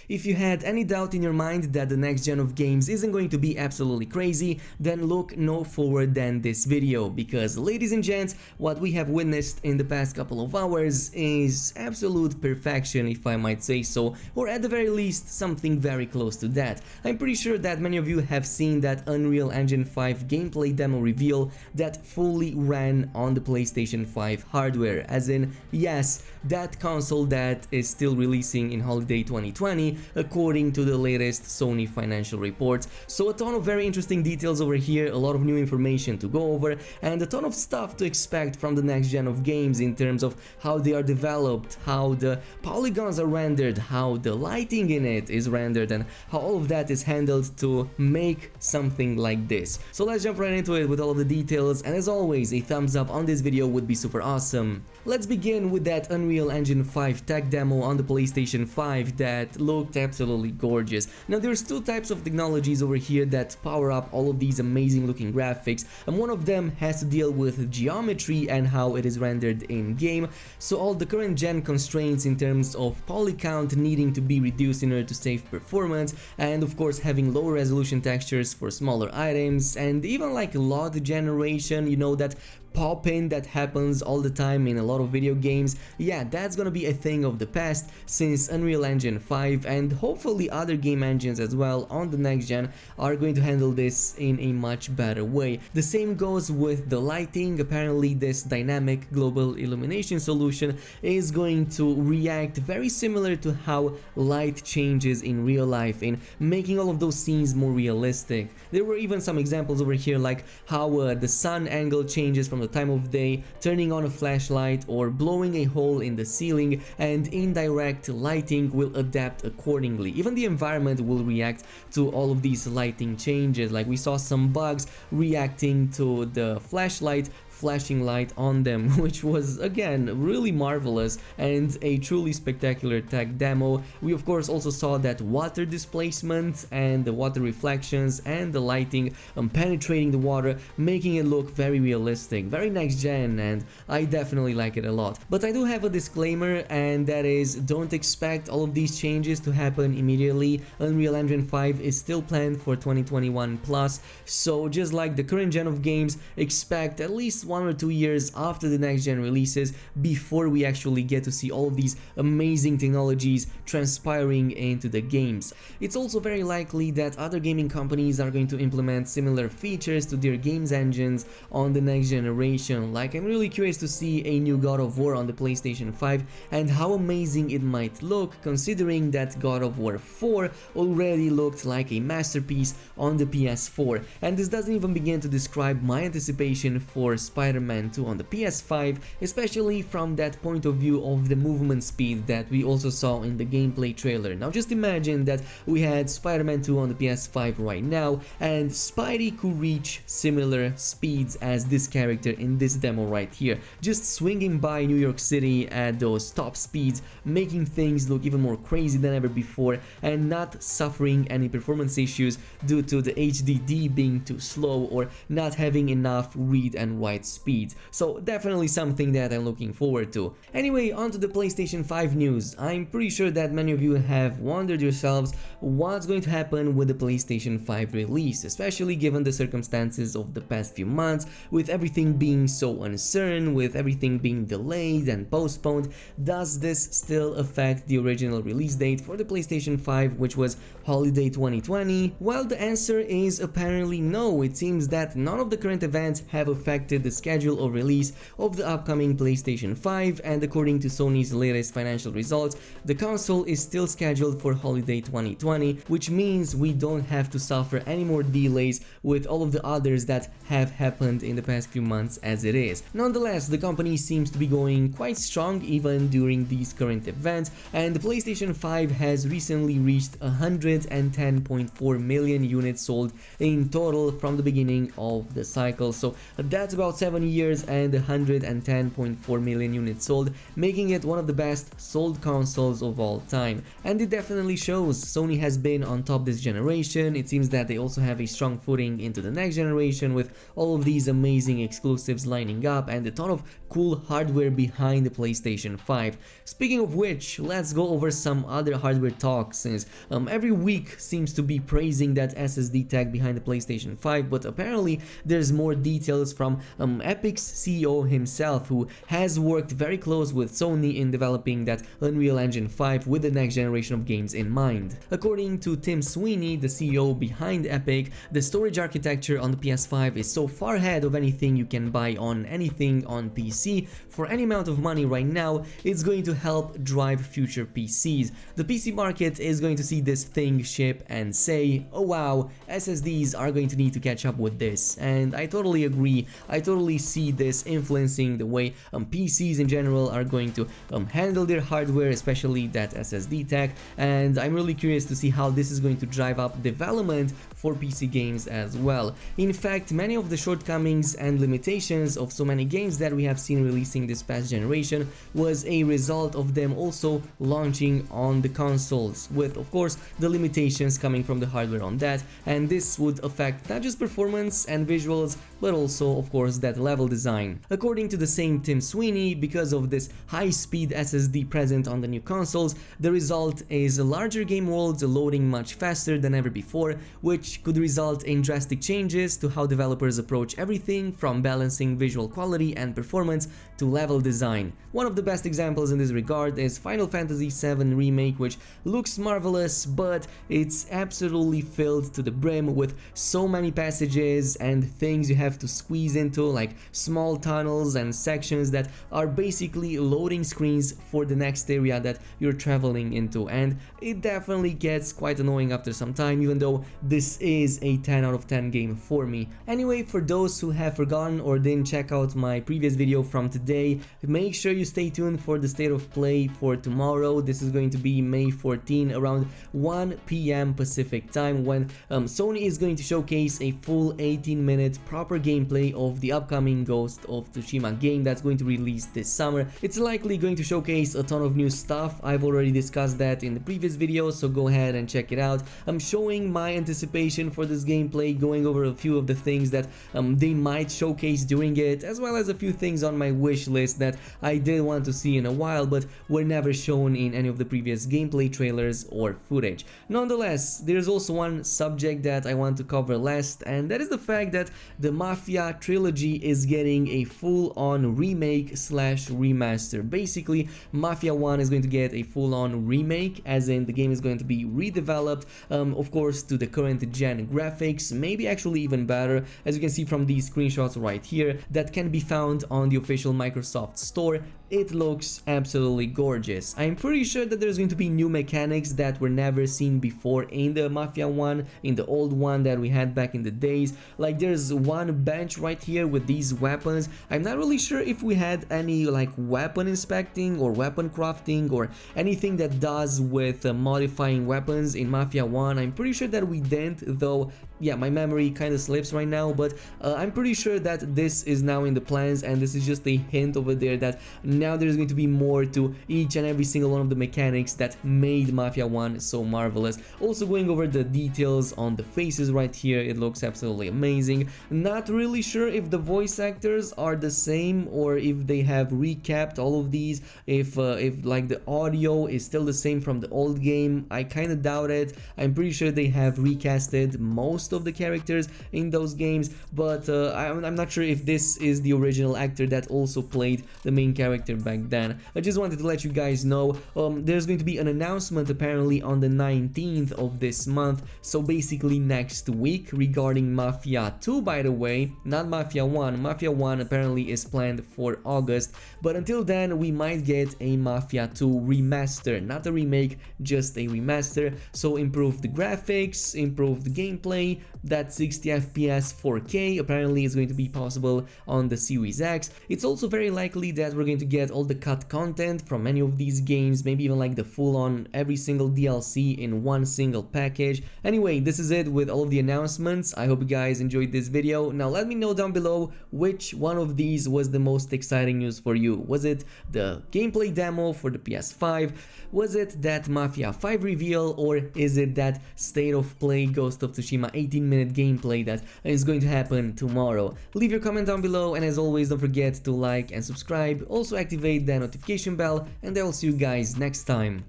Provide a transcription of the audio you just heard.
If you had any doubt in your mind that the next gen of games isn't going to be absolutely crazy, then look no forward than this video, because ladies and gents, what we have witnessed in the past couple of hours is absolute perfection, if I might say so, or at the very least something very close to that. I'm pretty sure that many of you have seen that Unreal Engine 5 gameplay demo reveal that fully ran on the PlayStation 5 hardware, as in, yes, that console that is still releasing in holiday 2020 according to the latest Sony financial reports. So a ton of very interesting details over here, a lot of new information to go over, and a ton of stuff to expect from the next gen of games in terms of how they are developed, how the polygons are rendered, how the lighting in it is rendered, and how all of that is handled to make something like this. So let's jump right into it with all of the details, and as always, a thumbs up on this video would be super awesome. Let's begin with that Unreal Engine 5 tech demo on the PlayStation 5 that looked absolutely gorgeous. Now there's two types of technologies over here that power up all of these amazing looking graphics, and one of them has to deal with geometry and how it is rendered in game. So all the current gen constraints in terms of poly count needing to be reduced in order to save performance, and of course having lower resolution textures for smaller items, and even like LOD generation, you know, that pop-in that happens all the time in a lot of video games. Yeah, that's gonna be a thing of the past since Unreal Engine 5 and hopefully other game engines as well on the next gen are going to handle this in a much better way. The same goes with the lighting. Apparently this dynamic global illumination solution is going to react very similar to how light changes in real life, in making all of those scenes more realistic. There were even some examples over here like how the sun angle changes from the time of day, turning on a flashlight or blowing a hole in the ceiling, and indirect lighting will adapt accordingly. Even the environment will react to all of these lighting changes, like we saw some bugs reacting to the flashlight flashing light on them, which was again really marvelous and a truly spectacular tech demo. We of course also saw that water displacement and the water reflections and the lighting penetrating the water, making it look very realistic, very next gen, and I definitely like it a lot. But I do have a disclaimer, and that is, don't expect all of these changes to happen immediately. Unreal Engine 5 is still planned for 2021 plus, so just like the current gen of games, expect at least 1 or 2 years after the next gen releases before we actually get to see all of these amazing technologies transpiring into the games. It's also very likely that other gaming companies are going to implement similar features to their games engines on the next generation. Like, I'm really curious to see a new God of War on the PlayStation 5 and how amazing it might look, considering that God of War 4 already looked like a masterpiece on the PS4. And this doesn't even begin to describe my anticipation for Spider-Man 2 on the PS5, especially from that point of view of the movement speed that we also saw in the gameplay trailer. Now just imagine that we had Spider-Man 2 on the PS5 right now, and Spidey could reach similar speeds as this character in this demo right here, just swinging by New York City at those top speeds, making things look even more crazy than ever before, and not suffering any performance issues due to the HDD being too slow or not having enough read and write speed. So definitely something that I'm looking forward to. Anyway, on to the PlayStation 5 news. I'm pretty sure that many of you have wondered yourselves what's going to happen with the PlayStation 5 release, especially given the circumstances of the past few months, with everything being so uncertain, with everything being delayed and postponed. Does this still affect the original release date for the PlayStation 5, which was holiday 2020? Well, the answer is apparently no. It seems that none of the current events have affected the schedule of release of the upcoming PlayStation 5, and according to Sony's latest financial results, the console is still scheduled for holiday 2020, which means we don't have to suffer any more delays with all of the others that have happened in the past few months as it is. Nonetheless, the company seems to be going quite strong even during these current events, and the PlayStation 5 has recently reached 110.4 million units sold in total from the beginning of the cycle. So that's about 7 years and 110.4 million units sold, making it one of the best sold consoles of all time. And it definitely shows. Sony has been on top this generation. It seems that they also have a strong footing into the next generation with all of these amazing exclusives lining up and a ton of cool hardware behind the PlayStation 5. Speaking of which, let's go over some other hardware talk, since every week seems to be praising that SSD tech behind the PlayStation 5, but apparently there's more details from Epic's CEO himself, who has worked very close with Sony in developing that Unreal Engine 5 with the next generation of games in mind. According to Tim Sweeney, the CEO behind Epic, the storage architecture on the PS5 is so far ahead of anything you can buy on anything on PC for any amount of money right now. It's going to help drive future PCs. The PC market is going to see this thing ship and say, oh wow, SSDs are going to need to catch up with this. And I totally agree. I totally see this influencing the way PCs in general are going to handle their hardware, especially that SSD tech, and I'm really curious to see how this is going to drive up development for PC games as well. In fact, many of the shortcomings and limitations of so many games that we have seen releasing this past generation was a result of them also launching on the consoles, with of course the limitations coming from the hardware on that, and this would affect not just performance and visuals, but also of course that level design. According to the same Tim Sweeney, because of this high-speed SSD present on the new consoles, the result is larger game worlds loading much faster than ever before, which could result in drastic changes to how developers approach everything from balancing visual quality and performance to level design. One of the best examples in this regard is Final Fantasy VII Remake, which looks marvelous, but it's absolutely filled to the brim with so many passages and things you have to squeeze into, like small tunnels and sections that are basically loading screens for the next area that you're traveling into, and it definitely gets quite annoying after some time, even though this is a 10 out of 10 game for me. Anyway, for those who have forgotten or didn't check out my previous video from today, make sure you stay tuned for the state of play for tomorrow. This is going to be May 14 around 1 PM Pacific time, when Sony is going to showcase a full 18-minute proper gameplay of the upcoming Ghost of Tsushima game that's going to release this summer. It's likely going to showcase a ton of new stuff. I've already discussed that in the previous video, so go ahead and check it out. I'm showing my anticipation for this gameplay, going over a few of the things that they might showcase during it, as well as a few things on my wish list that I did want to see in a while but were never shown in any of the previous gameplay trailers or footage. Nonetheless, there's also one subject that I want to cover last, and that is the fact that the Mafia trilogy is getting a full-on remake slash remaster. Basically, Mafia 1 is going to get a full-on remake, as in the game is going to be redeveloped, of course, to the current gen graphics, maybe actually even better, as you can see from these screenshots right here that can be found on the official Microsoft Store. It looks absolutely gorgeous. I'm pretty sure that there's going to be new mechanics that were never seen before in the Mafia 1, in the old one that we had back in the days. Like, there's one bench right here with these weapons. I'm not really sure if we had any like weapon inspecting or weapon crafting or anything that does with modifying weapons in Mafia 1. I'm pretty sure that we didn't, though. Yeah, my memory kind of slips right now, but I'm pretty sure that this is now in the plans, and this is just a hint over there that now there's going to be more to each and every single one of the mechanics that made Mafia 1 so marvelous. Also going over the details on the faces right here, it looks absolutely amazing. Not really sure if the voice actors are the same or if they have recapped all of these, if like the audio is still the same from the old game. I kind of doubt it. I'm pretty sure they have recasted most of the characters in those games, but I'm not sure if this is the original actor that also played the main character back then. I just wanted to let you guys know there's going to be an announcement apparently on the 19th of this month, so basically next week, regarding Mafia 2, by the way, not Mafia 1. Mafia 1 apparently is planned for August, but until then we might get a Mafia 2 remaster, not a remake, just a remaster. So improved graphics, improved gameplay, see that 60 FPS 4K apparently is going to be possible on the Series X. It's also very likely that we're going to get all the cut content from any of these games, maybe even like the full-on every single DLC in one single package. Anyway, this is it with all of the announcements. I hope you guys enjoyed this video. Now let me know down below which one of these was the most exciting news for you. Was it the gameplay demo for the PS5? Was it that Mafia 5 reveal, or is it that State of Play Ghost of Tsushima 18-minute gameplay that is going to happen tomorrow? Leave your comment down below, and as always, don't forget to like and subscribe. Also activate the notification bell, and I will see you guys next time.